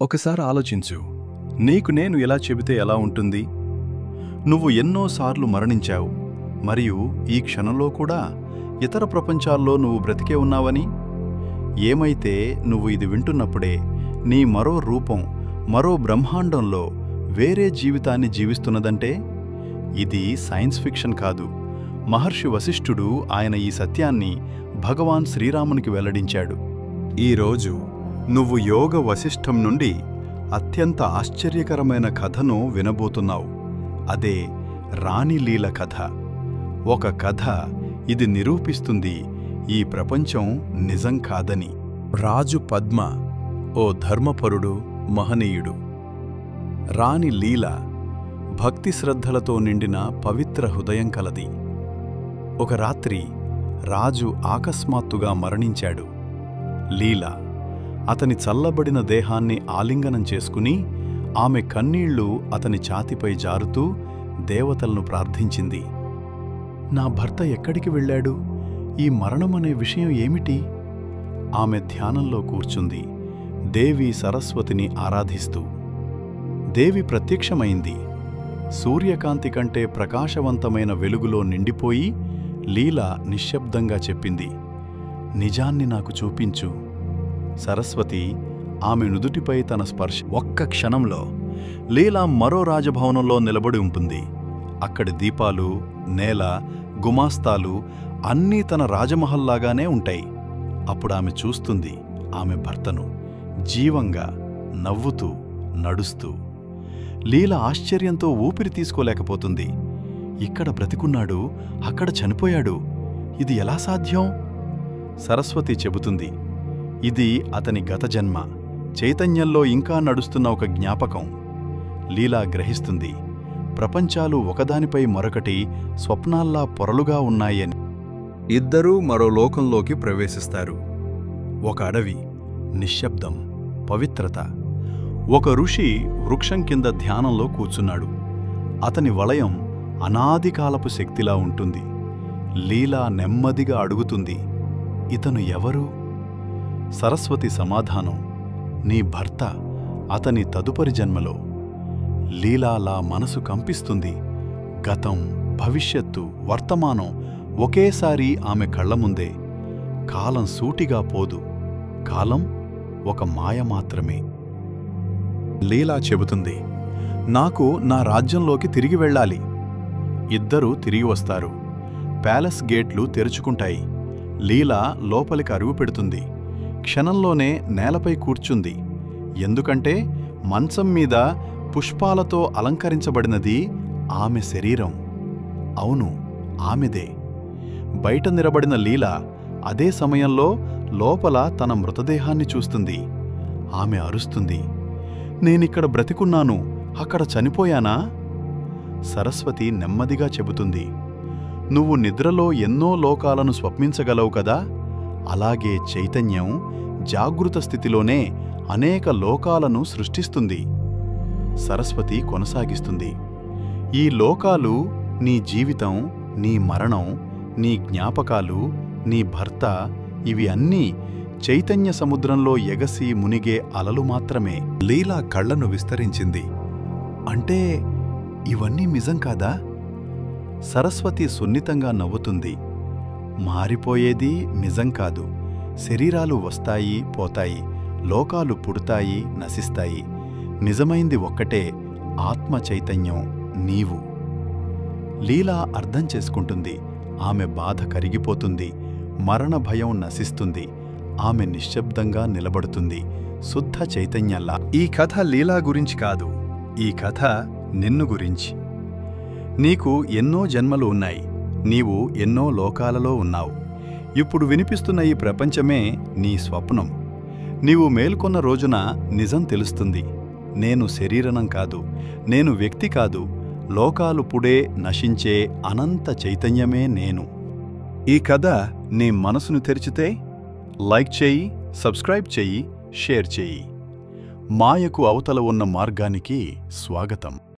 ఒకసారి ఆలోచించు, నీకు నేను ఇలా చెబితే ఎలా ఉంటుంది? నువ్వు ఎన్నోసార్లు మరణించావు, మరియు ఈ క్షణంలో కూడా ఇతర ప్రపంచాల్లో నువ్వు బ్రతికే ఉన్నావని. ఏమైతే నువ్వు ఇది వింటున్నప్పుడే నీ మరో రూపం మరో బ్రహ్మాండంలో వేరే జీవితాన్ని జీవిస్తున్నదంటే ఇది సైన్స్ ఫిక్షన్ కాదు. మహర్షి వశిష్ఠుడు ఆయన ఈ సత్యాన్ని భగవాన్ శ్రీరామునికి వెల్లడించాడు. ఈరోజు నువ్వు యోగ వశిష్ఠం నుండి అత్యంత ఆశ్చర్యకరమైన కథను వినబోతున్నావు. అదే రాణి లీల కథ. ఒక కథ ఇది నిరూపిస్తుంది ఈ ప్రపంచం నిజం కాదని. రాజు పద్మ ఓ ధర్మపరుడు, మహనీయుడు. రాణి లీల భక్తి శ్రద్ధలతో నిండిన పవిత్ర హృదయం కలది. ఒక రాత్రి రాజు అకస్మాత్తుగా మరణించాడు. లీల అతని చల్లబడిన దేహాన్ని ఆలింగనం చేసుకుని ఆమె కన్నీళ్లు అతని ఛాతిపై జారుతూ దేవతలను ప్రార్థించింది. నా భర్త ఎక్కడికి వెళ్ళాడు? ఈ మరణమనే విషయం ఏమిటి? ఆమె ధ్యానంలో కూర్చుంది, దేవి సరస్వతిని ఆరాధిస్తూ. దేవి ప్రత్యక్షమైంది. సూర్యకాంతి కంటే ప్రకాశవంతమైన వెలుగులో నిండిపోయి లీల నిశ్శబ్దంగా చెప్పింది, నిజాన్ని నాకు చూపించు. సరస్వతి ఆమె నుదుటిపై తన స్పర్శ. ఒక్క క్షణంలో లీల మరో రాజభవనంలో నిలబడి ఉంటుంది. అక్కడి దీపాలు, నేల, గుమాస్తాలు అన్నీ తన రాజమహల్లాగానే ఉంటాయి. అప్పుడు ఆమె చూస్తుంది ఆమె భర్తను, జీవంగా, నవ్వుతూ, నడుస్తూ. లీల ఆశ్చర్యంతో ఊపిరి తీసుకోలేకపోతుంది. ఇక్కడ బ్రతికున్నాడు, అక్కడ చనిపోయాడు, ఇది ఎలా సాధ్యం? సరస్వతి చెబుతుంది, ఇది అతని గత జన్మ, చైతన్యంలో ఇంకా నడుస్తున్న ఒక జ్ఞాపకం. లీలా గ్రహిస్తుంది, ప్రపంచాలు ఒకదానిపై మరొకటి స్వప్నాల్లా పొరలుగా ఉన్నాయని. ఇద్దరూ మరో లోకంలోకి ప్రవేశిస్తారు. ఒక అడవి, నిశ్శబ్దం, పవిత్రత. ఒక ఋషి వృక్షం కింద ధ్యానంలో కూర్చున్నాడు. అతని వలయం అనాదికాలపు శక్తిలా ఉంటుంది. లీలా నెమ్మదిగా అడుగుతుంది, ఇతను ఎవరు? సరస్వతి సమాధానం, నీ భర్త, అతని తదుపరి జన్మలో. లీలాలా మనసు కంపిస్తుంది. గతం, భవిష్యత్తు, వర్తమానం ఒకేసారి ఆమె కళ్లముందే. కాలం సూటిగా పోదు, కాలం ఒక మాయ మాత్రమే. లీలా చెబుతుంది, నాకు నా రాజ్యంలోకి తిరిగి వెళ్ళాలి. ఇద్దరూ తిరిగి వస్తారు. ప్యాలెస్ గేట్లు తెరుచుకుంటాయి. లీలా లోపలికి అరుగు పెడుతుంది. క్షణంలోనే నేలపై కూర్చుంది. ఎందుకంటే మంచం మీద పుష్పాలతో అలంకరించబడినది ఆమె శరీరం. అవును, ఆమెదే. బయట నిలబడిన లీల అదే సమయంలో లోపల తన మృతదేహాన్ని చూస్తుంది. ఆమె అరుస్తుంది, నేనిక్కడ బ్రతికున్నాను, అక్కడ చనిపోయానా? సరస్వతి నెమ్మదిగా చెబుతుంది, నువ్వు నిద్రలో ఎన్నో లోకాలను స్వప్నించగలవు కదా, అలాగే చైతన్యం జాగృత స్థితిలోనే అనేక లోకాలను సృష్టిస్తుంది. సరస్వతి కొనసాగిస్తుంది, ఈ లోకాలు నీ జీవితం, నీ మరణం, నీ జ్ఞాపకాలు, నీ భర్త, ఇవి అన్నీ చైతన్య సముద్రంలో ఎగసి మునిగే అలలు మాత్రమే. లీలా కళ్లను విస్తరించింది, అంటే ఇవన్నీ నిజం కాదా? సరస్వతి సున్నితంగా నవ్వుతుంది, మారిపోయేది నిజం కాదు. శరీరాలు వస్తాయి, పోతాయి, లోకాలు పుడతాయి, నశిస్తాయి. నిజమైంది ఒక్కటే, ఆత్మ చైతన్యం, నీవు. లీలా అర్థం చేసుకుంటుంది. ఆమె బాధ కరిగిపోతుంది, మరణ భయం నశిస్తుంది. ఆమె నిశ్శబ్దంగా నిలబడుతుంది, శుద్ధ చైతన్యంలా. ఈ కథ లీలా గురించి కాదు, ఈ కథ నిన్ను గురించి. నీకు ఎన్నో జన్మలు ఉన్నాయి, నీవు ఎన్నో లోకాలలో ఉన్నావు. ఇప్పుడు వినిపిస్తున్న ఈ ప్రపంచమే నీ స్వప్నం. నీవు మేల్కొన్న రోజున నిజం తెలుస్తుంది. నేను శరీరం కాదు, నేను వ్యక్తి కాదు, లోకాలు పుడే నశించే అనంత చైతన్యమే నేను. ఈ కథ నీ మనసును తెరిచితే లైక్ చేయి, సబ్స్క్రైబ్ చేయి, షేర్ చేయి. మాయకు అవతల ఉన్న మార్గానికి స్వాగతం.